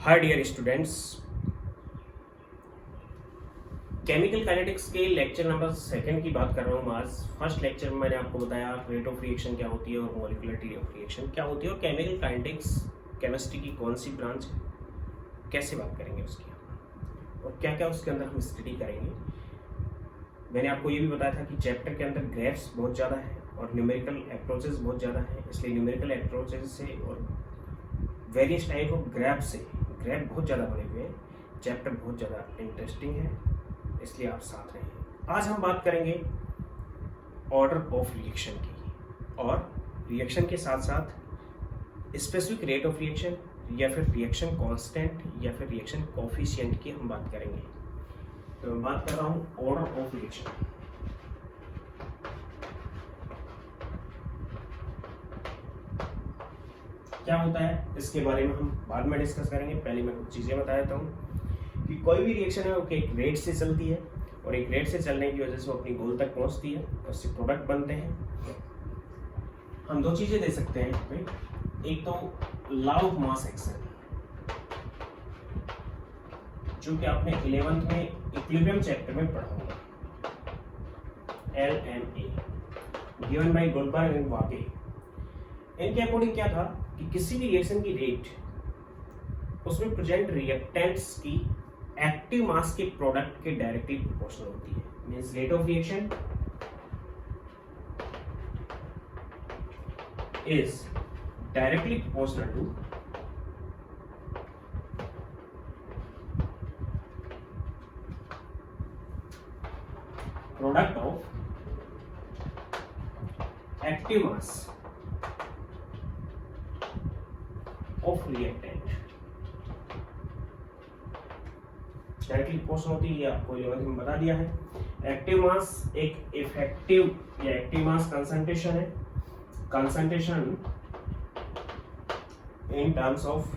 हाय dear students, chemical kinetics के lecture number second की बात कर रहा हूँ आज। फर्स्ट लेक्चर में मैंने आपको बताया रेट ऑफ रिएक्शन क्या होती है और मॉलिक्यूलरिटी ऑफ रिएक्शन क्या होती है और केमिकल काइनेटिक्स केमिस्ट्री की कौन सी ब्रांच, कैसे बात करेंगे उसकी और क्या क्या उसके अंदर हम स्टडी करेंगे। मैंने आपको ये भी बताया था कि चैप्टर के अंदर ग्राफ्स बहुत ज़्यादा है और न्यूमेरिकल अप्रोचेस बहुत ज़्यादा है, इसलिए न्यूमेरिकल अप्रोचेस से और वेरियस टाइप ऑफ ग्राफ से ग्राफ बहुत ज़्यादा बने हुए हैं। चैप्टर बहुत ज़्यादा इंटरेस्टिंग है, इसलिए आप साथ रहें। आज हम बात करेंगे ऑर्डर ऑफ रिएक्शन की और रिएक्शन के साथ साथ स्पेसिफिक रेट ऑफ रिएक्शन या फिर रिएक्शन कांस्टेंट या फिर रिएक्शन कोफिशिएंट की हम बात करेंगे। तो मैं बात कर रहा हूँ ऑर्डर ऑफ रिएक्शन। क्या होता है इसके बारे में हम बाद में डिस्कस करेंगे। पहले मैं कुछ चीज़ें बता देता हूँ कि कोई भी रिएक्शन है वो एक रेट से चलती है और एक रेट से चलने की वजह से वो अपनी गोल तक पहुँचती है, उससे प्रोडक्ट बनते हैं। हम दो चीज़ें दे सकते हैं भाई, एक तो लॉ ऑफ मास एक्शन जो कि आपने 11th में इक्विलिब्रियम चैप्टर में पढ़ा होगा, LMA given by Goldberg and वाके। इनके अकॉर्डिंग क्या था कि किसी भी रिएक्शन की रेट उसमें प्रेजेंट रिएक्टेंट्स की एक्टिव मास के प्रोडक्ट के डायरेक्टली प्रोपोर्शनल होती है। Means rate of reaction is directly proportional to product of active mass of reactant. Directly proportional होती है, ये आपको 11th में बता दिया है। एक्टिव मास एक इफेक्टिव या एक्टिव मास कंसंट्रेशन है, concentration in terms of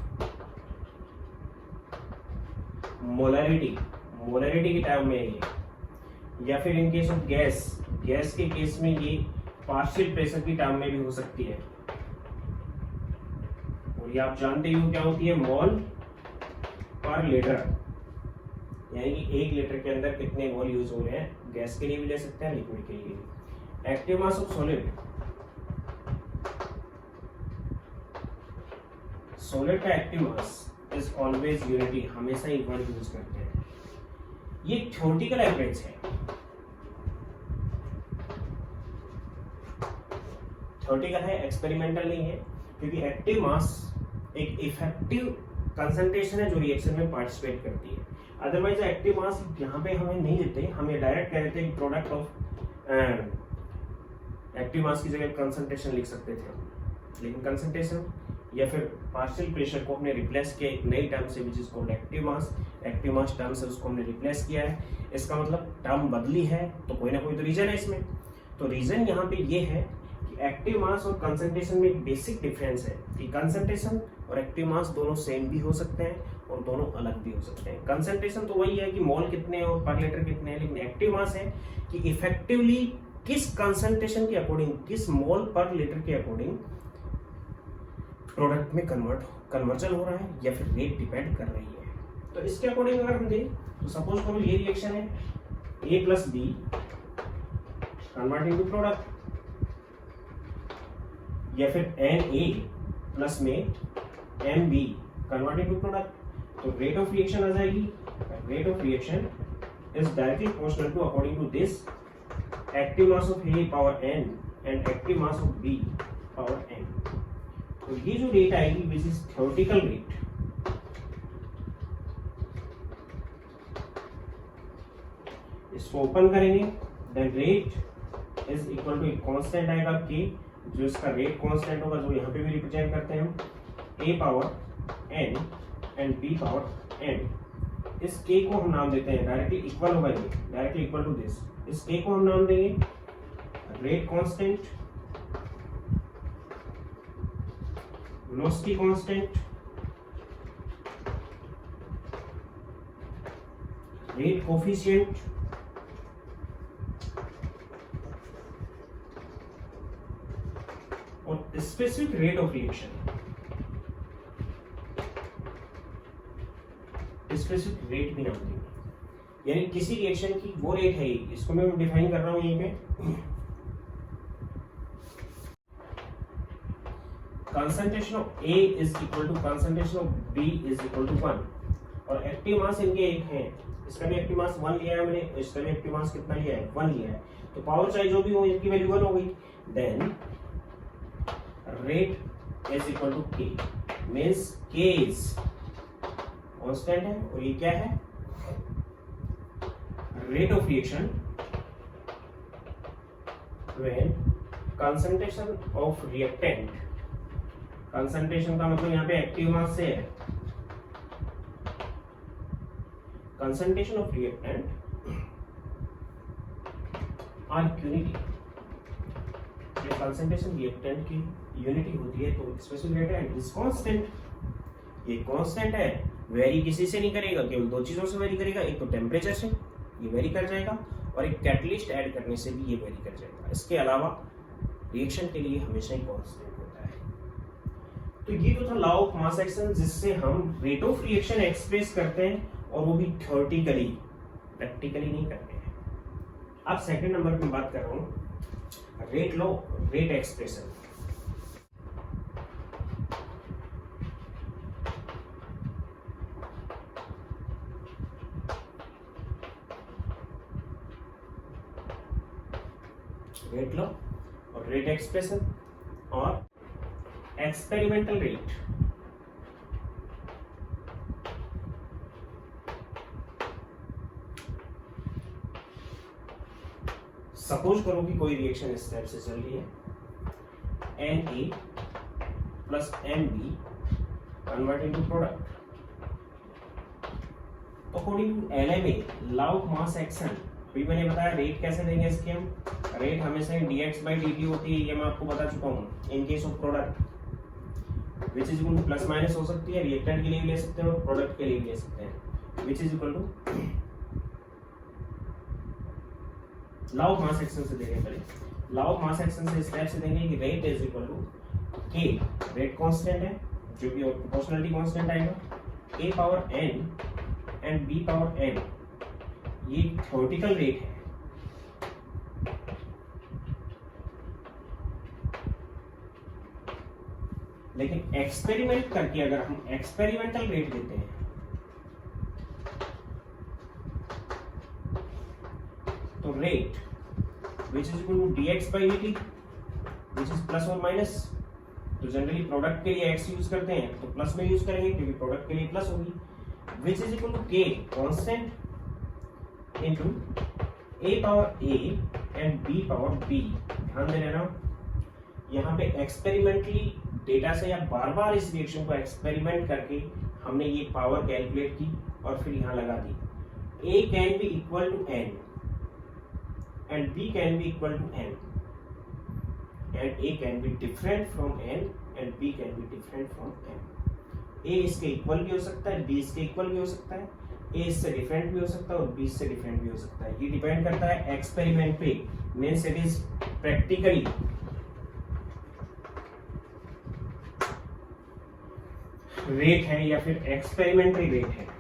molarity, molarity के टर्म में ये, या फिर इन केस ऑफ गैस, गैस के केस में ये पार्शियल प्रेशर की टर्म में भी हो सकती है। और ये आप जानते ही हो क्या होती है, मोल पर लीटर, यानी कि 1 लीटर के अंदर कितने मोल यूज हो रहे हैं। गैस के लिए भी ले सकते हैं, लिक्विड के लिए भी। Active mass of solid, solid का active mass is always unity, हमेशा ही 1 यूज करते हैं। ये थ्योरेटिकल एवरेज है, थ्योरेटिकल है, एक्सपेरिमेंटल नहीं है, क्योंकि एक्टिव मास एक इफेक्टिव कंसंट्रेशन है जो रिएक्शन में पार्टिसिपेट करती है। अदरवाइज एक्टिव मास यहाँ पे हमें नहीं देते, हमें डायरेक्ट कह देते हैं प्रोडक्ट ऑफ एक्टिव मास की जगह कंसंट्रेशन लिख सकते थे, लेकिन कंसंट्रेशन या फिर पार्शियल प्रेशर को हमने रिप्लेस किया एक नई टर्म से which is called active mass. Active mass term से उसको हमने रिप्लेस किया है, इसका मतलब टर्म बदली है, तो कोई ना कोई तो रीजन है इसमें। तो रीजन यहाँ पे ये है कि एक्टिव मास और कंसंट्रेशन में एक बेसिक डिफरेंस है कि कंसंट्रेशन और एक्टिव मास दोनों सेम भी हो सकते हैं और दोनों अलग भी हो सकते हैं। कंसंट्रेशन तो वही है कि मोल कितने और पर लीटर कितने हैं, लेकिन एक्टिव मास है कि इफेक्टिवली किस कंसंट्रेशन के अकॉर्डिंग, किस मोल पर लीटर के अकॉर्डिंग प्रोडक्ट में कन्वर्जन हो रहा है या फिर रेट डिपेंड कर रही है। तो इसके अकॉर्डिंग अगर हम दें तो सपोज करो ये रिएक्शन है A plus B converting to product, या फिर Na प्लस में Mb कन्वर्टिंग टू प्रोडक्ट। तो रेट ऑफ रिएक्शन आ जाएगी, rate of reaction is directly proportional to according to this active mass of A power n and active mass of B power n। तो ये जो rate आएगी which is theoretical rate, इसको open करेंगे, then rate is equal to एक constant आएगा k, जो इसका रेट कांस्टेंट होगा, जो यहाँ पे भी रिप्रेजेंट करते हैं हम A power n and B power n। इस k को हम नाम देते हैं, डायरेक्टली इक्वल होगा ये, डायरेक्टली इक्वल टू दिस। इस k को हम नाम देंगे rate constant, velocity constant, rate coefficient, और specific rate of reaction. Specific rate भी नाम देंगे। यानी किसी रिएक्शन की वो रेट है, इसको मैं डिफाइन कर रहा हूं यहीं पे। Concentration of A is equal to concentration of B is equal to 1 और एक्टिव मास इनके एक है। इसका भी एक्टिव मास 1 लिया है मैंने, इसका भी एक्टिव मास कितना लिया है 1 लिया है। तो पावर चाहे जो भी हो इनकी वैल्यू 1 हो गई। Then rate is equal to K means K is constant है और ये क्या है rate of reaction when concentration of reactant, concentration का मतलब यहाँ पे एक्टिव मास से है, concentration of reactant are unity. ये कंसंट्रेशन रिएक्टेंट की यूनिटी होती है तो स्पेसिफिक रेट है इज कांस्टेंट। ये कांस्टेंट है, वेरी किसी से नहीं करेगा, केवल दो चीजों से वेरी करेगा, एक तो टेम्परेचर से ये वेरी कर जाएगा और एक कैटलिस्ट ऐड करने से भी ये वेरी कर जाएगा। इसके अलावा रिएक्शन के लिए हमेशा ही कांस्टेंट होता है। तो ये तो था लॉ ऑफ मास एक्शन जिससे हम रेट ऑफ रिएक्शन एक्सप्रेस करते हैं और वो भी थ्योरेटिकली, प्रैक्टिकली नहीं करते हैं। अब सेकंड नंबर पे बात कर रहा हूं rate law, rate expression. Rate law और रेट एक्सप्रेशन और एक्सपेरिमेंटल रेट। सपोज करो कि कोई रिएक्शन इस टाइप से चल रही है, Na plus Nb convert into product. According to LMA law of mass action, अभी मैंने बताया रेट कैसे देंगे इसके हम, रेट हमेशा dx/dt होती है, ये मैं आपको बता चुका हूँ। इन case of product which is equal two plus minus हो सकती है, रिएक्टेंट के लिए भी ले सकते हैं और प्रोडक्ट के लिए भी ले सकते हैं, which is equal to law of mass action से देंगे। पहले लॉ ऑफ मास एक्शन से इस टाइप से देंगे कि rate is equal to k, rate constant है जो कि प्रोपोर्शनलिटी कांस्टेंट आएगा, a power n and b power n, ये थ्योरेटिकल रेट है। लेकिन एक्सपेरिमेंट करके अगर हम एक्सपेरिमेंटल रेट देते हैं तो rate which is equal to dx/dt which is plus और माइनस। तो जनरली प्रोडक्ट के लिए x यूज करते हैं तो प्लस में यूज करेंगे क्योंकि प्रोडक्ट के लिए प्लस होगी, which is equal to k constant into a power a and b power b। ध्यान दे लेना यहाँ पे एक्सपेरिमेंटली डेटा से या बार बार इस रिएक्शन को एक्सपेरिमेंट करके हमने ये पावर कैलकुलेट की और फिर यहाँ लगा दी। a can be equal to n and b can be equal to n and a can be different from n and b can be different from n। a इसके इक्वल भी हो सकता है, b इसके इक्वल भी हो सकता है, a इससे डिफरेंट भी हो सकता है और b इससे डिफरेंट भी हो सकता है। ये डिपेंड करता है एक्सपेरिमेंट पे, means it is practically. Rate है या फिर एक्सपेरिमेंटरी रेट है।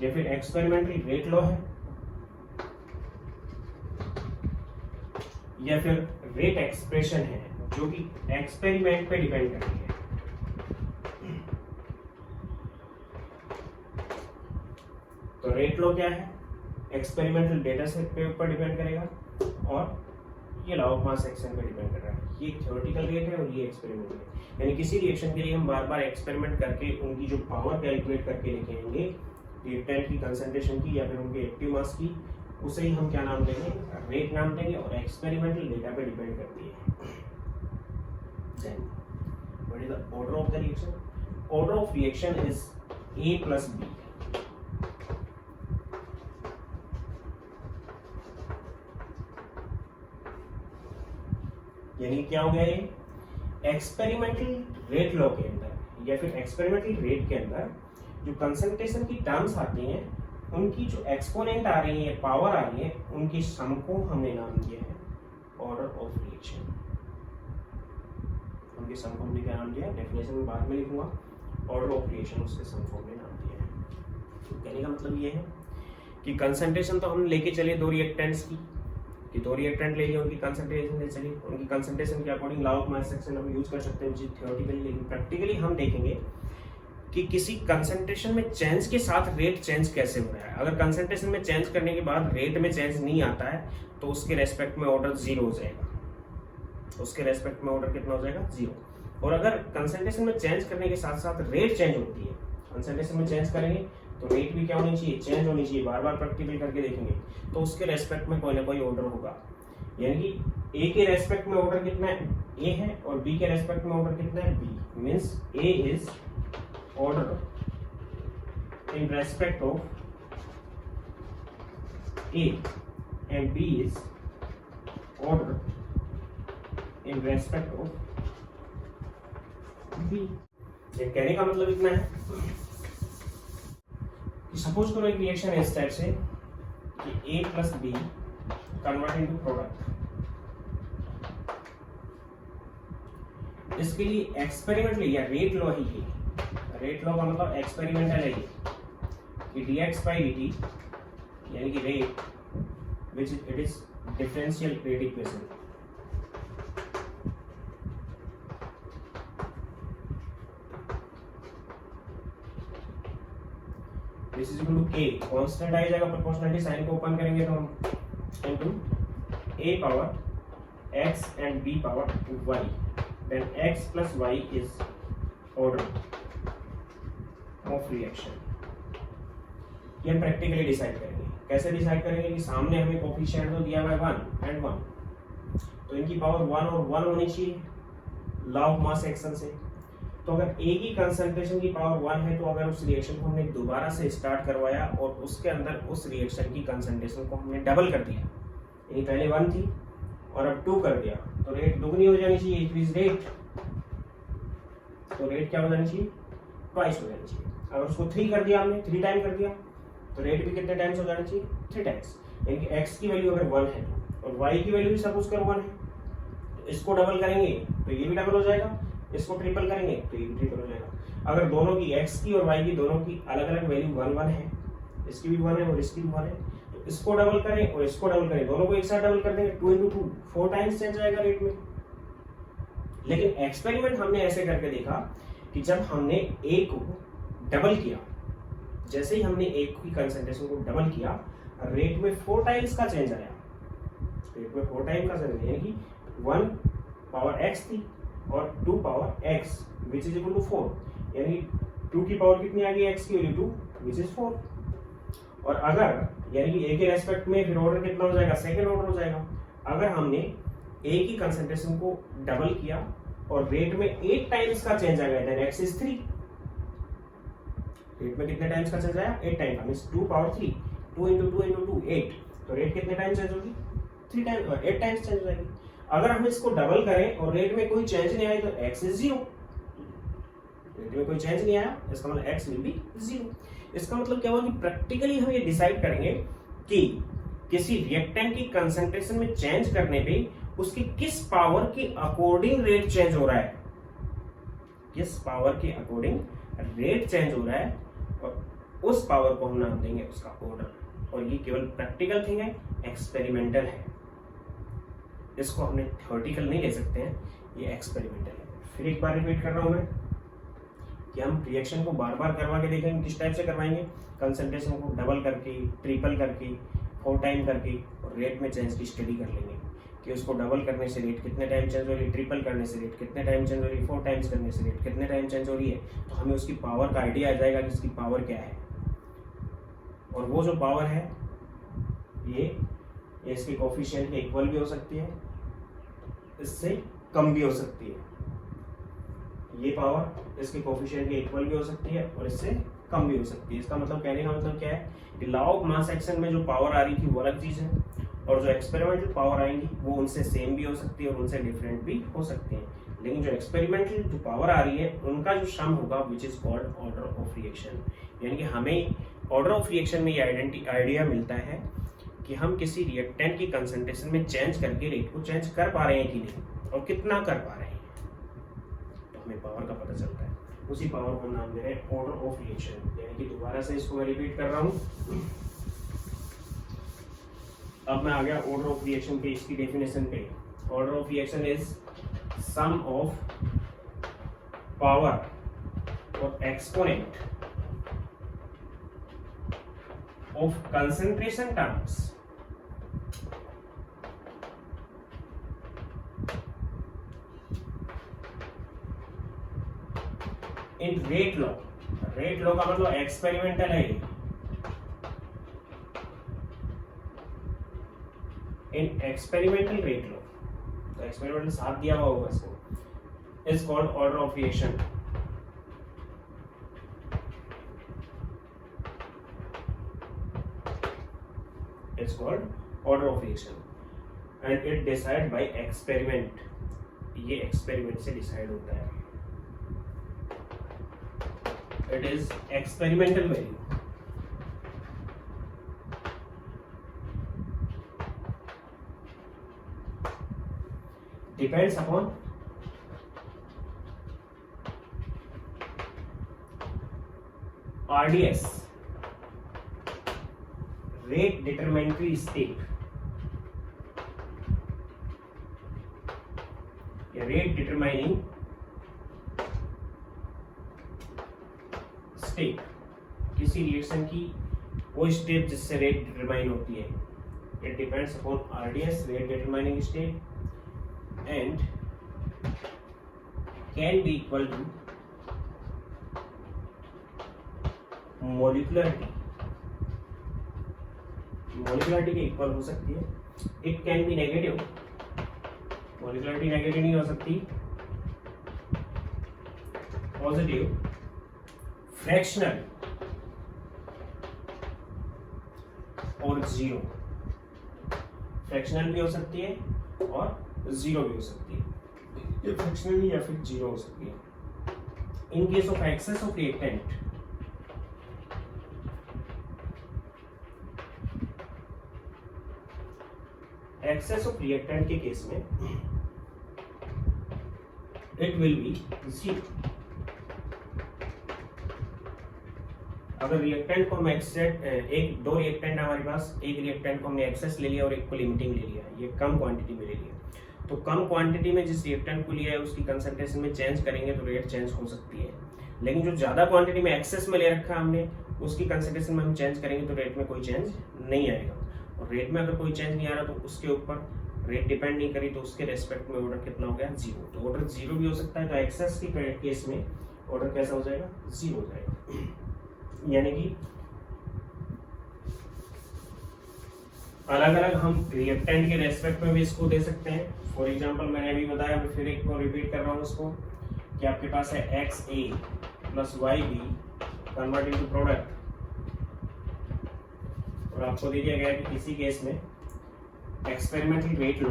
या फिर एक्सपेरिमेंटली रेट लॉ है या फिर रेट एक्सप्रेशन है जो कि एक्सपेरिमेंट पे डिपेंड करती है। तो रेट लॉ क्या है, एक्सपेरिमेंटल डेटा सेट पे ऊपर डिपेंड करेगा और ये लॉ ऑफ मास एक्शन पे डिपेंड कर रहा है। ये थ्योरेटिकल रेट है और ये एक्सपेरिमेंटल है। यानी किसी रिएक्शन के लिए हम बार बार एक्सपेरिमेंट करके उनकी जो पावर कैलकुलेट करके लेके आएंगे रिएक्टेंट की कंसंट्रेशन की या फिर उनके एक्टिव मास की, उसे ही हम क्या नाम देंगे, रेट नाम देंगे और एक्सपेरिमेंटल डेटा पे डिपेंड करती है। Then what is the order of the reaction? Order of reaction is A plus B। यानी क्या हो गया, ये एक्सपेरिमेंटल रेट लॉ के अंदर या फिर एक्सपेरिमेंटल रेट के अंदर जो कंसंट्रेशन की टर्म्स आती हैं उनकी जो एक्सपोनेंट आ रही है, पावर आ रही है, उनकी सम को हमने नाम दिया है ऑर्डर ऑफ रिएक्शन। उनके सम फॉर्म ने क्या नाम दिया, डेफिनेशन में बाद में लिखूंगा, ऑर्डर ऑफ रिएक्शन उसके सम फॉर्म ने नाम दिया है। तो कहने का मतलब ये है कि कंसंट्रेशन तो हम लेके चले दो रिएक्टेंट्स की, कि दो रिएक्टेंट ले लिए, उनकी कंसंट्रेशन ले चलिए, उनकी कंसंट्रेशन के according law of mass action हम यूज कर सकते हैं थियोरेटिकली, लेकिन प्रैक्टिकली हम देखेंगे कि किसी कंसंट्रेशन में चेंज के साथ रेट चेंज कैसे हो रहा है। अगर कंसंट्रेशन में चेंज करने के बाद रेट में चेंज नहीं आता है तो उसके रेस्पेक्ट में ऑर्डर जीरो हो जाएगा, उसके रेस्पेक्ट में ऑर्डर कितना हो जाएगा, जीरो। और अगर कंसंट्रेशन में चेंज करने के साथ साथ रेट चेंज होती है, कंसंट्रेशन में चेंज करेंगे तो रेट भी क्या होनी चाहिए, चेंज होनी चाहिए, बार बार प्रैक्टिकल करके देखेंगे तो उसके रेस्पेक्ट में कोई ना कोई ऑर्डर होगा। यानी कि ए के रेस्पेक्ट में ऑर्डर कितना है, ए है, और बी के रेस्पेक्ट में ऑर्डर कितना है, B. Means A is order in respect of A and B is order in respect of B. ये कहने का मतलब इतना है कि सपोज करो एक रिएक्शन है इस टाइप से कि A plus B convert into product. इसके लिए एक्सपेरिमेंटली या रेट लॉ ही है, रेट लॉ का मतलब एक्सपेरिमेंटल है ये, कि dx by dt यानी कि rate which it is differential rate equation. This is equal to k, constant आ जाएगा, प्रोपोर्शनलिटी साइन को ओपन करेंगे तो हम into a power x and b power y, then x plus y is order of reaction. ये हम practically decide करेंगे। कैसे डिसाइड करेंगे कि सामने हमें कोफिशिएंट तो दिया हुआ है 1 एंड 1, तो इनकी पावर 1 और 1 होनी चाहिए लॉ ऑफ मास एक्शन से। तो अगर ए की कंसंट्रेशन की पावर 1 है तो अगर उस रिएक्शन को हमने दोबारा से स्टार्ट करवाया और उसके अंदर उस रिएक्शन की कंसंट्रेशन को हमने डबल कर दिया, यानी पहले 1 थी और अब 2 कर दिया, तो रेट दुगनी हो जानी चाहिए, इंक्रीज रेट, तो रेट क्या हो जानी चाहिए, ट्वाइस हो जानी चाहिए। अगर उसको 3 कर दिया हमने, 3 टाइम कर दिया, तो रेट भी कितने टाइम्स हो जाना चाहिए, 3 टाइम्स। यानी कि x की वैल्यू अगर 1 है और y की वैल्यू भी सपोज कर 1 है, तो इसको डबल करेंगे तो ये भी डबल हो जाएगा, इसको ट्रिपल करेंगे तो ये भी ट्रिपल हो जाएगा। अगर दोनों की x की और y की दोनों की अलग अलग वैल्यू 1 1 है, इसकी भी 1 है और इसकी भी 1 है, तो इसको डबल करें और इसको डबल करें, दोनों को एक साथ डबल कर देंगे, 2 into 2 4 टाइम्स चेंज आएगा रेट में। लेकिन एक्सपेरिमेंट हमने ऐसे करके देखा कि जब हमने ए को डबल किया, जैसे ही हमने ए की कंसंट्रेशन को डबल किया, रेट में 4 टाइम्स का चेंज आया, रेट में 4 टाइम का चेंज, यानी कि 1 पावर x थी और 2 power x which is equal to 4, यानी 2 की पावर कितनी आ गई, x की वैल्यू 2 विच इज 4। और अगर यानी कि a के रेस्पेक्ट में फिर ऑर्डर कितना हो जाएगा, सेकंड ऑर्डर हो जाएगा। अगर हमने a की कंसंट्रेशन को डबल किया और रेट में 8 टाइम्स का चेंज आ गया, देन x इज 3। रेट में कितने टाइम्स का चेंज आया, 8 time, means 2 power 3, 2 into 2 into 2 8, तो रेट कितने टाइम चेंज होगी, 3 टाइम, 8 टाइम्स चेंज हो जाएगी। अगर हम इसको डबल करें और रेट में कोई चेंज नहीं आई तो x इज 0, रेट में कोई चेंज नहीं आया, इसका मतलब x विल बी 0। इसका मतलब क्या हुआ कि प्रैक्टिकली हम ये डिसाइड करेंगे कि किसी रिएक्टेंट की कंसंट्रेशन में चेंज करने पे उसकी किस पावर के अकॉर्डिंग रेट चेंज हो रहा है, किस पावर के अकॉर्डिंग रेट चेंज हो रहा है, और उस पावर को हम नाम देंगे उसका ऑर्डर। और ये केवल प्रैक्टिकल थिंग है, एक्सपेरिमेंटल है, इसको हमने थ्योरेटिकल नहीं ले सकते हैं, ये एक्सपेरिमेंटल है। फिर एक बार रिपीट कर रहा हूं मैं कि हम रिएक्शन को बार बार करवा के देखेंगे, किस टाइप से करवाएंगे, कंसंट्रेशन को डबल करके, ट्रिपल करके, 4 टाइम करके, और रेट में चेंज की स्टडी कर लेंगे कि उसको डबल करने से रेट कितने टाइम चेंज हो रही है, ट्रिपल करने से रेट कितने टाइम चेंज हो रही है, 4 टाइम्स करने से रेट कितने टाइम चेंज हो रही है, तो हमें उसकी पावर का आइडिया आ जाएगा कि इसकी पावर क्या है। और वो जो पावर है ये इसके कोफिशिएंट के इक्वल भी हो सकती है, इससे कम भी हो सकती है, ये पावर इसके कोफिशिएंट के इक्वल भी हो सकती है और इससे कम भी हो सकती है। इसका मतलब कहने का मतलब क्या है कि लॉ ऑफ मास एक्शन में जो पावर आ रही थी वो अलग चीज है, और जो एक्सपेरिमेंटल पावर आएंगी वो उनसे सेम भी हो सकती है और उनसे डिफरेंट भी हो सकती है। लेकिन जो एक्सपेरिमेंटल जो पावर आ रही है उनका जो सम होगा which is called order of reaction. यानी कि हमें ऑर्डर ऑफ रिएक्शन में ये आइडिया मिलता है कि हम किसी रिएक्टेंट की कंसंट्रेशन में चेंज करके रेट को चेंज कर पा रहे हैं कि नहीं, और कितना कर पा रहे हैं। हमें पावर का पता चलता है, उसी पावर को नाम दे रहे हैं ऑर्डर ऑफ रिएक्शन। यानी कि दोबारा से इसको मैं रिपीट कर रहा हूँ। अब मैं आ गया ऑर्डर ऑफ रिएक्शन पे, इसकी डेफिनेशन पे। Order of reaction is sum of power और exponent of concentration terms in rate law। rate law का मतलब एक्सपेरिमेंटल है, इन एक्सपेरिमेंटल रेट लॉ, तो एक्सपेरिमेंटल साथ दिया हुआ होगा इसको, is called order of reaction. It's called order of reaction and it decide by experiment। ये experiment से decide होता है। It is experimental value। Depends upon RDS, rate determinatory state, या rate determining state, किसी रिएक्शन की वो state जिससे rate determine होती है। It depends upon RDS, rate determining state, and can be equal to molecularity। Molecularity के equal हो सकती है। It can be negative, molecularity negative नहीं हो सकती, पॉजिटिव, फ्रैक्शनल और जीरो। फ्रैक्शनल भी हो सकती है और जीरो भी हो सकती है, ये फ्रैक्शनल या फिर जीरो हो सकती है। In case of excess of reactant, excess of reactant के केस में इट विल बी जीरो। अगर रिएक्टेंट को हम एक दो रिएक्टेंट हमारे पास, एक रिएक्टेंट को हमने एक्सेस ले लिया और एक को लिमिटिंग ले लिया, ये कम क्वांटिटी में ले लिया, तो कम क्वांटिटी में जिस रिएक्टेंट को लिया है उसकी कंसंट्रेशन में चेंज करेंगे तो रेट चेंज हो सकती है। लेकिन जो ज्यादा क्वांटिटी में एक्सेस में ले रखा हमने, उसकी कंसंट्रेशन में हम चेंज करेंगे तो रेट में कोई चेंज नहीं आएगा। और रेट में अगर कोई चेंज नहीं आ रहा तो उसके ऊपर रेट डिपेंड नहीं करी, तो उसके रेस्पेक्ट में ऑर्डर कितना हो गया, जीरो। तो ऑर्डर जीरो भी हो सकता है, तो एक्सेस की केस में ऑर्डर कैसा हो जाएगा, जीरो हो जाएगा। यानी कि अलग अलग हम रिएक्टेंट के रेस्पेक्ट में भी इसको दे सकते हैं। फॉर एग्जांपल मैंने अभी बताया, मैं फिर एक को रिपीट कर रहा हूँ इसको, कि आपके पास है XA plus YB convert into product, और आपको दे दिया गया है कि किसी केस में एक्सपेरिमेंटल रेट लो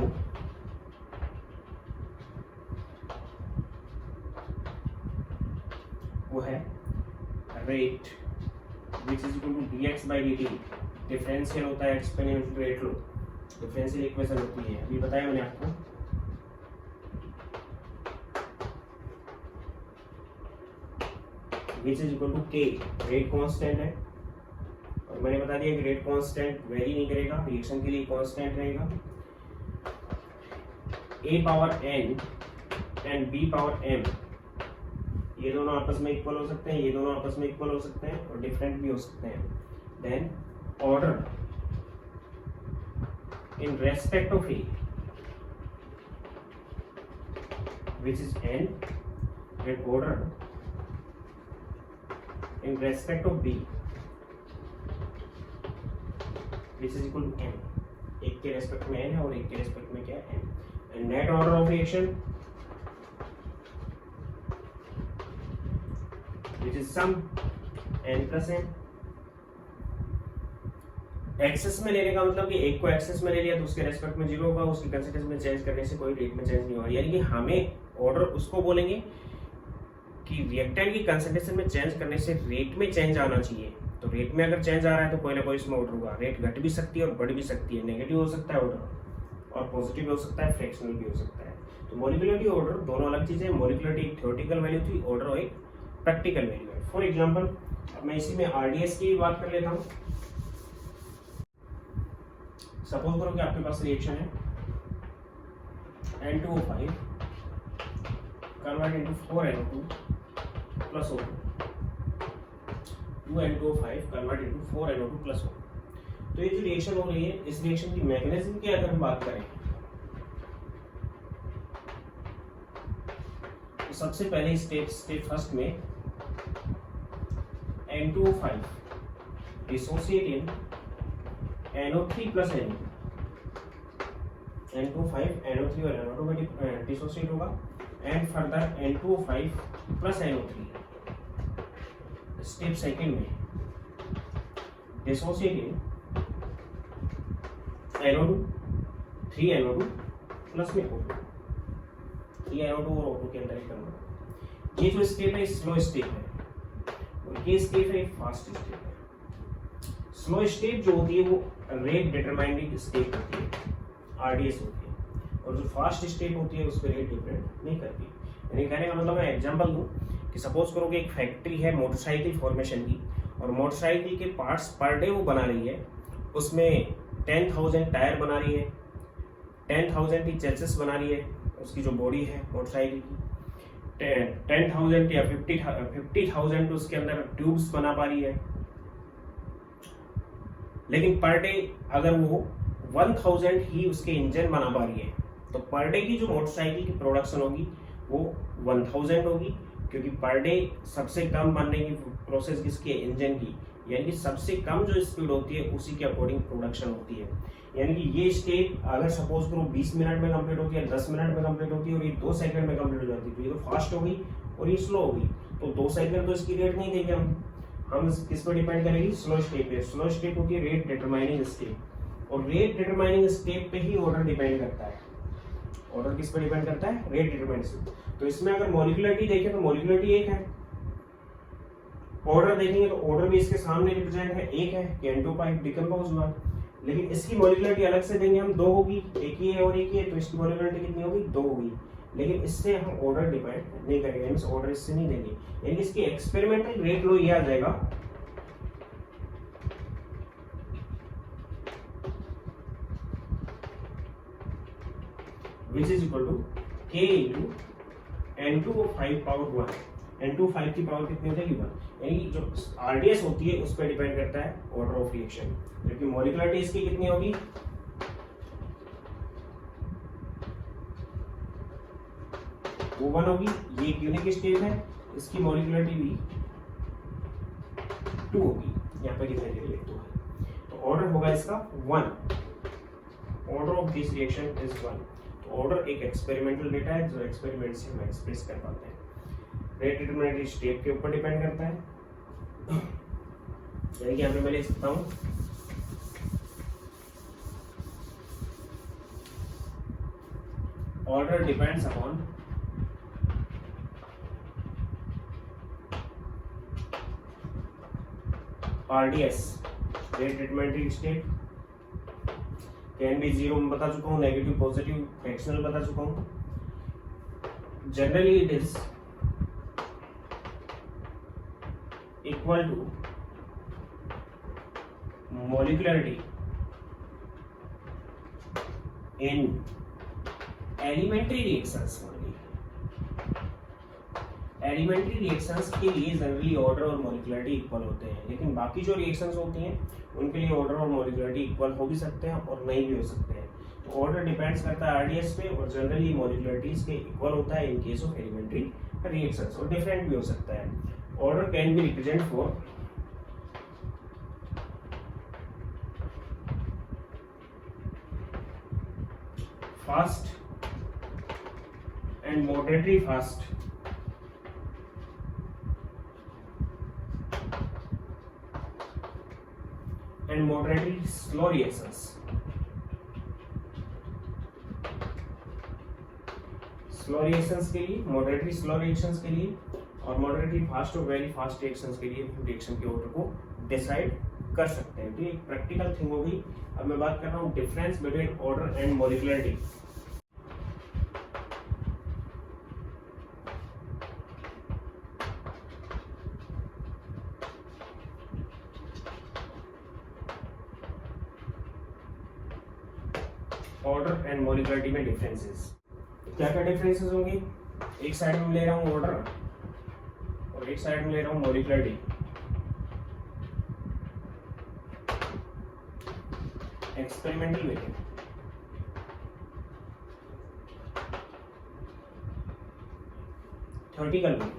वो है rate which is equal to dx by dt। Differential होता है experimental rate law, differential equation होती है, अभी बताया मैंने आपको। Which is equal to k, rate constant है, और मैंने बता दिया कि रेट कांस्टेंट वेरी नहीं करेगा, रिएक्शन के लिए कांस्टेंट रहेगा। a power n and b power m, ये दोनों आपस में इक्वल हो सकते हैं, ये दोनों आपस में इक्वल हो सकते हैं और डिफरेंट भी हो सकते हैं। Then order in respect of a which is n and order in respect of b which is equal to n। एक के रेस्पेक्ट में n है और एक के रेस्पेक्ट में क्या है, n। and net order of reaction which is sum n plus n। Excess में लेने का मतलब कि एक को एक्सेस में ले लिया तो उसके रेस्पेक्ट में जीरो होगा, उसकी कंसेंट्रेशन में चेंज करने से कोई रेट में चेंज नहीं होगा। यानी कि हमें ऑर्डर उसको बोलेंगे कि रिएक्टेंट की कंसेंट्रेशन में चेंज करने से रेट में चेंज आना चाहिए। तो रेट में अगर चेंज आ रहा है तो कोई ना कोई इसमें ऑर्डर होगा, रेट घट भी सकती है और बढ़ भी सकती है, नेगेटिव हो सकता है ऑर्डर और पॉजिटिव हो सकता है, फ्रैक्शनल भी हो सकता है। तो मॉलिक्यूलरिटी ऑर्डर दोनों अलग चीजें हैं। मॉलिक्यूलरिटी एक थ्योरेटिकल वैल्यू थी, ऑर्डर और एक प्रैक्टिकल वैल्यू है। फॉर एग्जांपल मैं इसी में आरडीएस की बात कर लेता हूँ। सपोज करो कि आपके पास रिएक्शन है N2O5 convert into 4NO2 plus O2, 2N2O5 convert into 4NO2 plus O2। तो ये जो रिएक्शन हो रही है, इस रिएक्शन की मैकेनिज्म की अगर हम बात करें तो सबसे पहले स्टेप फर्स्ट में N2O5 डिसोसिएट इन NO3 plus NO2, N2O5 NO3 और NO2 में डिसोसिएट होगा and further N2O5 plus NO3। Step second में dissociate in NO2 3NO2 plus में O2, 3NO2 और O2 के अंदर ही कन्वर्ट। ये जो स्टेप है स्लो स्टेप है और ये स्टेप है फास्ट स्टेप है। स्लो स्टेप जो होती है वो रेट डिटरमाइनिंग स्टेप होती है, आरडीएस होती है, और जो फास्ट स्टेप होती है उस पर रेट डिपेंड नहीं करती। यानी कहने का मतलब मैं एग्जांपल दूं कि सपोज करो कि एक फैक्ट्री है मोटरसाइकिल फॉर्मेशन की और मोटरसाइकिल के पार्ट्स पर डे वो बना रही है। उसमें 10,000 टायर बना रही है, 10,000 की चेसिस बना रही है, उसकी जो बॉडी है मोटरसाइकिल की 10,000 या 50,000 उसके अंदर ट्यूब्स बना पा रही है। लेकिन पर डे अगर वो 1,000 ही उसके इंजन बना पा रही है तो पर डे की जो मोटरसाइकिल की प्रोडक्शन होगी वो 1,000 होगी, क्योंकि पर डे सबसे कम बनने की प्रोसेस किसकी है, इंजन की। यानी कि सबसे कम जो स्पीड होती है उसी के अकॉर्डिंग प्रोडक्शन होती है। यानी कि ये स्टेप अगर सपोज करो 20 मिनट में कंप्लीट होती है, 10 मिनट में कंप्लीट होती है और ये 2 सेकंड में कंप्लीट हो जाती है, तो ये तो फास्ट होगी और ये स्लो होगी। तो 2 सेकंड तो इसकी रेट नहीं देंगे हम किस पर डिपेंड करेंगे, स्लो स्टेप पे। स्लो स्टेप होती है रेट डिटरमाइनिंग स्टेप, और रेट डिटरमाइनिंग स्टेप पे ही ऑर्डर डिपेंड करता है। ऑर्डर किस पर डिपेंड करता है, रेट डिटरमाइनिंग स्टेप। तो इसमें अगर मॉलिक्यूलरिटी देखें तो मॉलिक्यूलरिटी एक है, ऑर्डर देखेंगे तो ऑर्डर भी इसके सामने रिप्रेजेंट है, एक है कि N2O5 डिकम्पोज हुआ। लेकिन इसकी मॉलिक्यूलरिटी अलग से देंगे हम, 2 होगी, एक ही है और एक ही है, तो इसकी मॉलिक्यूलरिटी कितनी होगी, 2 होगी। लेकिन इससे हम ऑर्डर डिपेंड नहीं करेंगे, यानी ऑर्डर इससे नहीं देंगे। यानी इसकी एक्सपेरिमेंटल रेट लो ये आ जाएगा which is equal to K into N2O5 power 1। N2O5 की पावर कितनी हो जाएगी, 1। यानी जो आरडीएस होती है उस पर डिपेंड करता है ऑर्डर ऑफ रिएक्शन, जबकि मॉलिक्यूलरिटी इसकी कितनी होगी, वो 1 होगी। ये एक यूनिक स्टेप है, इसकी मॉलिक्यूलरिटी भी 2 होगी, यहाँ पर दिखाई दे रही है 2 है। तो ऑर्डर होगा इसका 1, order of this reaction is 1। Order एक एक्सपेरिमेंटल डेटा है जो एक्सपेरिमेंट से हम एक्सप्रेस कर पाते हैं। रेट डिटरमिनेटरी स्टेप के ऊपर डिपेंड करता है, यानी कि यहाँ पे मैं लिख सकता हूँ order depends upon RDS, rate determinatory step can be 0 में बता चुका हूँ, नेगेटिव पॉजिटिव फ्रैक्शनल बता चुका हूँ। Generally it is equal to molecularity in elementary reactions. Elementary reactions के लिए जनरली ऑर्डर और मॉलिक्यूलरिटी इक्वल होते हैं, लेकिन बाकी जो रिएक्शंस होती हैं उनके लिए ऑर्डर और मॉलिक्यूलरिटी इक्वल हो भी सकते हैं और नहीं भी हो सकते हैं। तो ऑर्डर डिपेंड्स करता है आरडीएस पे, और जनरली मॉलिक्यूलरिटीज के इक्वल होता है in case of elementary reactions, और डिफरेंट भी हो सकता है। Order can be represent for fast and moderately fast and moderately slow reactions। Slow reactions के लिए, मॉडरेटली स्लो रिएक्शंस के लिए और मॉडरेटली फास्ट और वेरी फास्ट रिएक्शंस के लिए रिएक्शन के ऑर्डर को डिसाइड कर सकते हैं। तो ये प्रैक्टिकल थिंग होगी। अब मैं बात कर रहा हूँ difference between order and molecularity. Order and molecularity में डिफरेंसेस। क्या क्या डिफरेंसेस होंगे? एक साइड में ले रहा हूँ ऑर्डर और एक साइड में ले रहा हूँ मॉलिक्युलरिटी। एक्सपेरिमेंटल मेथड, थ्योरेटिकल में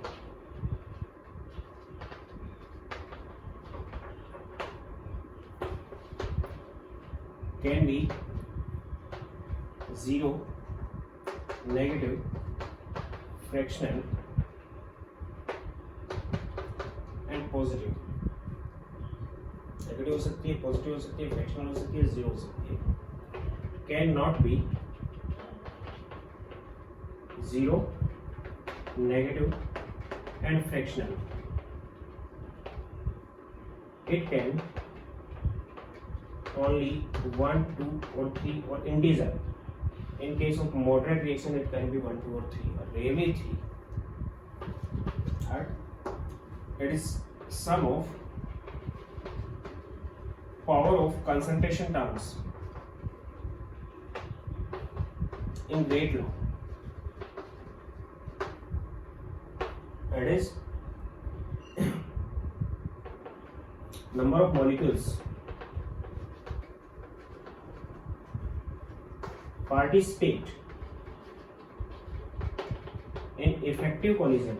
can be 0, negative, fractional and positive। Negative हो सकती है, पॉजिटिव हो सकती है, फ्रैक्शनल हो सकती है, जीरो हो सकती है। Can not be 0, negative and fractional। It can only 1, 2 or 3 or integer। In case of moderate reaction it can be 1, 2 or 3 or rarely 3। Third, it is sum of power of concentration terms in rate law। That is number of molecules participate in effective collision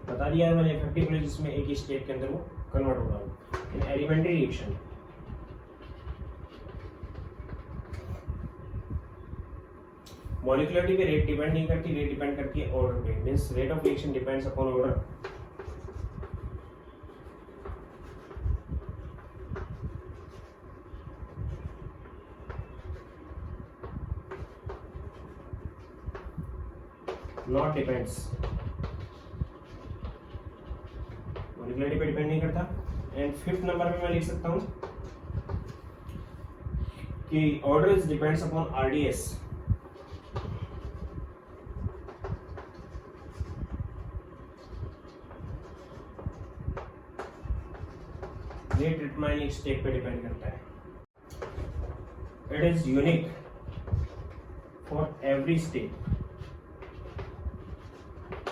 बता दिया है मैंने। Effective collision जिसमें एक ही state के अंदर वो convert हो रहा है। इन एलिमेंट्री रिएक्शन मॉलिक्युलरिटी पे रेट डिपेंड नहीं करती, रेट डिपेंड करती है ऑर्डर पे। Means rate of reaction depends upon order. Not depends, molecularity पे डिपेंड नहीं करता। एंड फिफ्थ नंबर में मैं लिख सकता हूं कि order is depends upon RDS. Rate determining state पे डिपेंड करता है। It is unique for every state.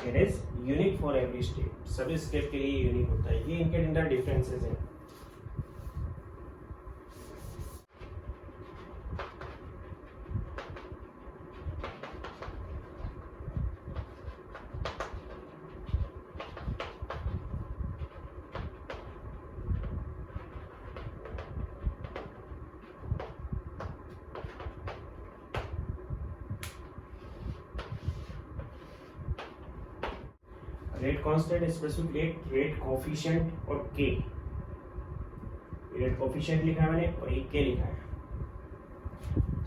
It is unique for every state. सभी स्टेट के लिए यूनिक होता है। ये इनके अंदर डिफरेंसेस हैं। Rate constant, specific rate, rate coefficient और के। रेट कोफिशिएंट लिखा है मैंने और एक के लिखा है।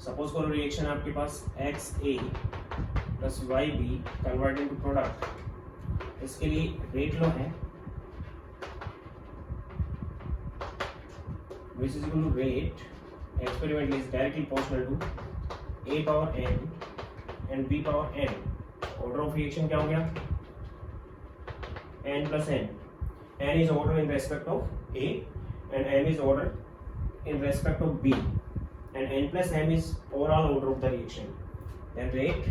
सपोज करो रिएक्शन आपके पास XA plus YB convert into product. इसके लिए रेट लो है which is equal to rate experimentally is directly proportional to A power n and B power n। Order of reaction क्या हो गया? n plus n। n is order in respect of A and m is order in respect of B, and n plus m is overall order of the reaction। Then rate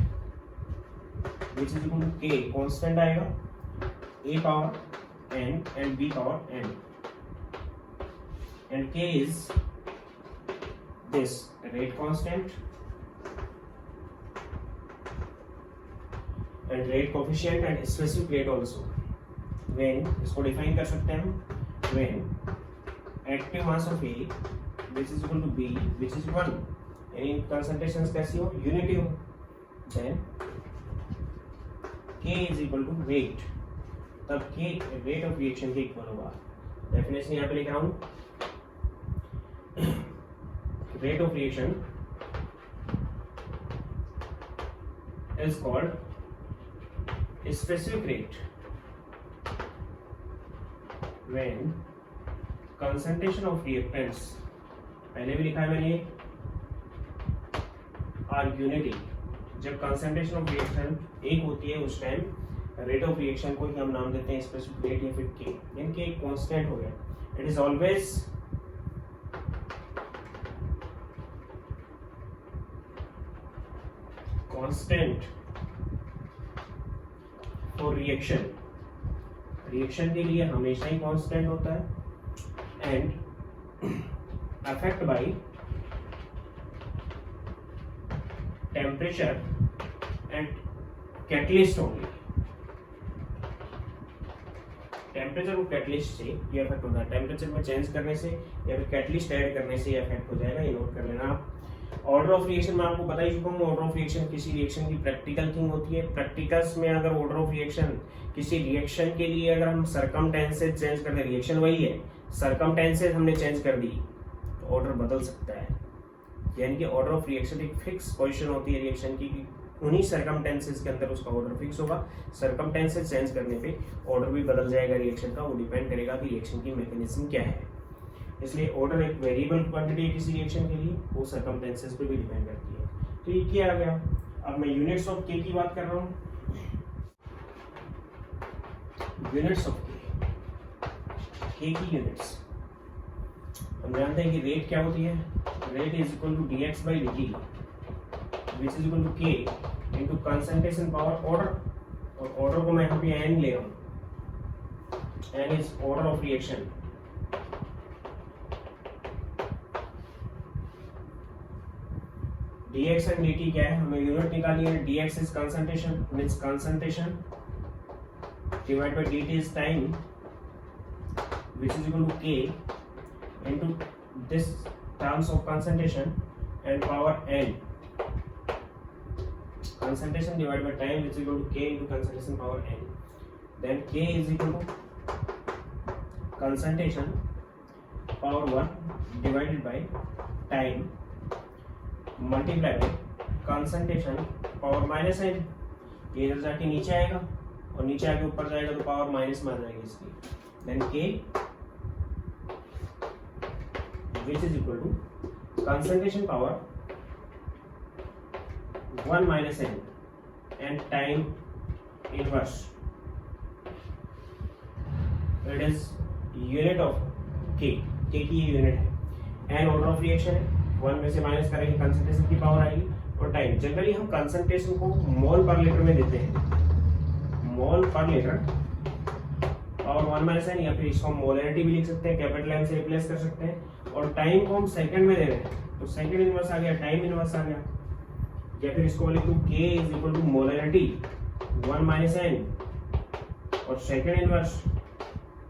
which is equal to k constant आएगा A power n and B power n, and k is this rate constant and rate coefficient and specific rate also। when इसको define कर सकते हैं हम when active mass of A which is equal to B which is 1, यानी concentrations कैसी हो? Unity हो। then K is equal to rate, तब K rate of reaction के इक्वल होगा। डेफिनेशन यहाँ पे लिख रहा हूँ। rate of reaction is called specific rate when concentration of reactants, पहले भी लिखा है मैंने, आर यूनिटी। जब concentration of reactant एक होती है उस टाइम रेट ऑफ रिएक्शन को ही हम नाम देते हैं स्पेसिफिक रेट या फिर के, यानी कि एक कांस्टेंट हो गया। It is always constant for reaction, reaction के लिए हमेशा ही कांस्टेंट होता है and affect by temperature and catalyst only. Temperature और कैटलिस्ट से ये अफेक्ट होता है, टेम्परेचर में चेंज करने से या फिर कैटलिस्ट ऐड करने से ये अफेक्ट हो जाएगा, ये नोट कर लेना आप। ऑर्डर ऑफ रिएक्शन में आपको बता ही चुका हूँ, ऑर्डर ऑफ रिएक्शन किसी रिएक्शन की प्रैक्टिकल थिंग होती है। प्रैक्टिकल्स में अगर ऑर्डर ऑफ रिएक्शन किसी रिएक्शन के लिए अगर हम सरकमटेंसेस चेंज कर दें, रिएक्शन वही है, सरकमटेंसेस हमने चेंज कर दी तो ऑर्डर बदल सकता है। यानी कि ऑर्डर ऑफ रिएक्शन एक फिक्स पोजीशन होती है रिएक्शन की, उन्हीं सरकमटेंसेस के अंदर उसका ऑर्डर फिक्स होगा। सरकमटेंसेस चेंज करने पे ऑर्डर भी बदल जाएगा रिएक्शन का, वो डिपेंड करेगा कि रिएक्शन की मैकेनिज्म क्या है। इसलिए ऑर्डर एक वेरिएबल क्वांटिटी है किसी रिएक्शन के लिए, वो सरकमटेंसेस पे भी डिपेंड करती है। तो ये क्या आ गया, अब मैं यूनिट्स ऑफ के की बात कर रहा हूँ। यूनिट्स ऑफ के की यूनिट्स हम जानते हैं कि रेट क्या होती है, rate is equal to dx by dt which is equal to k into concentration power order, और ऑर्डर को मैं यहाँ पे n ले रहा हूँ, n is order of reaction। dx and dt क्या है, हमें यूनिट निकालनी है। dx is concentration means concentration divided by dt is time which is equal to k into this terms of concentration and power n, concentration divided by time which is equal to k into concentration power n, then k is equal to concentration power 1 divided by time multiply by concentration power minus n। ये इधर जाके नीचे आएगा और नीचे आके ऊपर जाएगा तो पावर माइनस में आ जाएगी इसकी, then k which is equal to concentration power 1 minus n and time inverse, it is unit of k, k की यूनिट है। n ऑर्डर ऑफ रिएक्शन है, 1 में से माइनस करेंगे कंसंट्रेशन की पावर आएगी, और टाइम जनरली हम कंसंट्रेशन को मोल पर लीटर में देते हैं, मोल पर लीटर पावर 1 माइनस n, या फिर इसको हम मोलरिटी भी लिख सकते हैं, कैपिटल M से रिप्लेस कर सकते हैं। और टाइम को हम सेकंड में दे रहे हैं तो सेकंड इनवर्स आ गया, टाइम इनवर्स आ गया, या फिर इसको लिख दूं k is equal to molarity 1 minus n और सेकंड इनवर्स।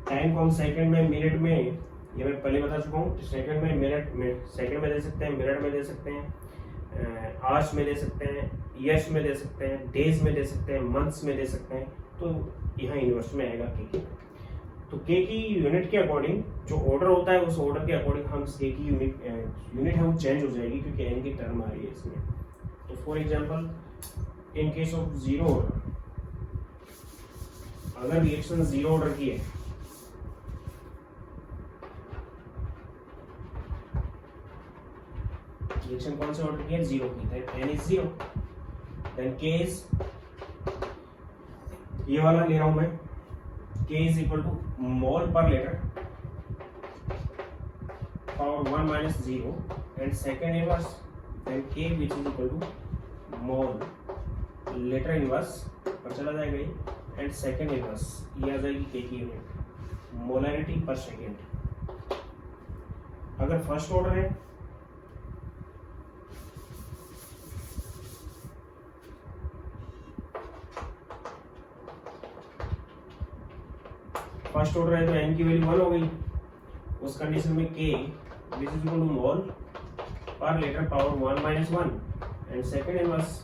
टाइम को हम सेकंड में, मिनट में, ये मैं पहले बता चुका हूँ, सेकंड में, मिनट में, सेकंड में दे सकते हैं, मिनट में दे सकते हैं, आवर्स में दे सकते हैं, ईयर्स में दे सकते हैं, डेज में दे सकते हैं, मंथ्स में दे सकते हैं, तो यहाँ इनवर्स में आएगा k। तो k की यूनिट के अकॉर्डिंग जो ऑर्डर होता है उस ऑर्डर के अकॉर्डिंग हम k की यूनिट है वो चेंज हो जाएगी, क्योंकि n की टर्म आ रही है इसमें। तो for example in case of zero order, अगर रिएक्शन जीरो ऑर्डर की है रिएक्शन कौन से ऑर्डर की है, जीरो की, then n is zero, then k is, ये वाला ले रहा हूं मैं, k is equal to mole per liter power 1 minus 0 and second inverse, then k which is equal to mole liter inverse पर चला जाएगा ये, and second inverse ये आ जाएगी k की यूनिट मोलरिटी पर सेकेंड। अगर फर्स्ट ऑर्डर है फर्स्ट ऑर्डर है तो n की वैल्यू 1 हो गई, उस कंडीशन में k which is equal to mole पर litre power 1 minus 1 and second inverse,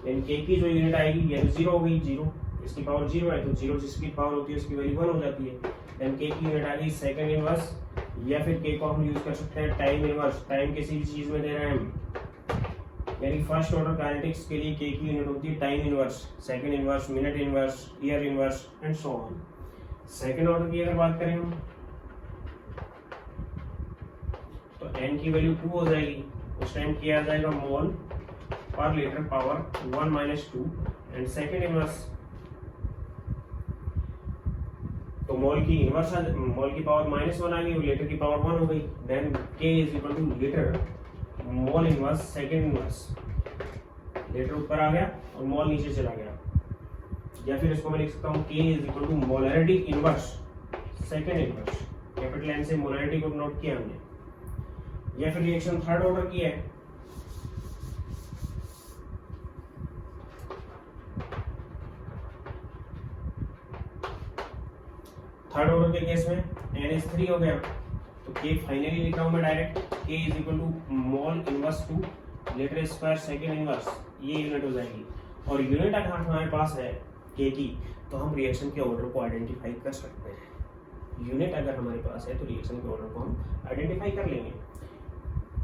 यानी k की जो यूनिट आएगी ये 0 हो गई, 0 इसकी पावर 0 है तो 0 जिसकी पावर होती है उसकी वैल्यू 1 हो जाती है, देन k की यूनिट आ गई सेकंड इनवर्स, या फिर k को हम यूज कर सकते हैं टाइम इनवर्स, टाइम किसी भी चीज में दे रहे हैं हम, यानी फर्स्ट ऑर्डर काइनेटिक्स के लिए k की यूनिट होती है time inverse, second inverse, minute inverse, year inverse and so on. Second order की अगर बात करें हम तो n की वैल्यू 2 हो जाएगी, उस टाइम किया जाएगा मोल पर litre power 1 minus 2 and second inverse तो मोल की इनवर्स मोल की पावर -1 आ गई और लीटर की पावर 1 हो गई। Then K is equal to litre mole inverse second inverse. Litre ऊपर आ गया और मोल नीचे चला गया, या फिर इसको मैं लिख सकता हूँ K is equal to molarity inverse second inverse. Capital N से मोलरिटी को नोट किया हमने। या फिर रिएक्शन थर्ड ऑर्डर की है, थर्ड ऑर्डर के केस में NH3 हो गया, तो K फाइनली लिख रहा हूं मैं direct, K is equal to mole inverse to litre square second inverse, ये यूनिट हो जाएगी। और यूनिट अगर हमारे पास है K की, तो हम रिएक्शन के ऑर्डर को आइडेंटिफाई कर सकते हैं। यूनिट अगर हमारे पास है तो रिएक्शन के ऑर्डर को हम आइडेंटिफाई कर लेंगे।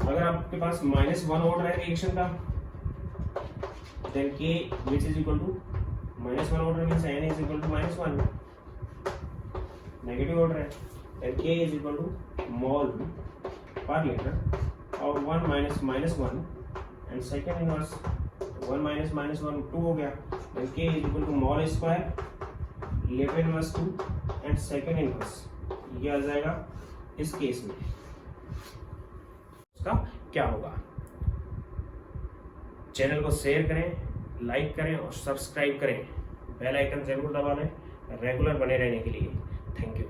अगर आपके पास -1 ऑर्डर है रिएक्शन का, then K which is equal to -1 order means N is equal to -1, negative order है, then K is equal to mol per liter और 1 minus 1 and second inverse 1 minus 1 2 हो गया, then K is equal to mol square liter inverse 2 and second inverse, ये आ जाएगा इस case में। उसका क्या होगा? चैनल को शेयर करें, लाइक करें और सब्सक्राइब करें, बेल आइकन जरूर दबा लें रेगुलर बने रहने के लिए। Thank you.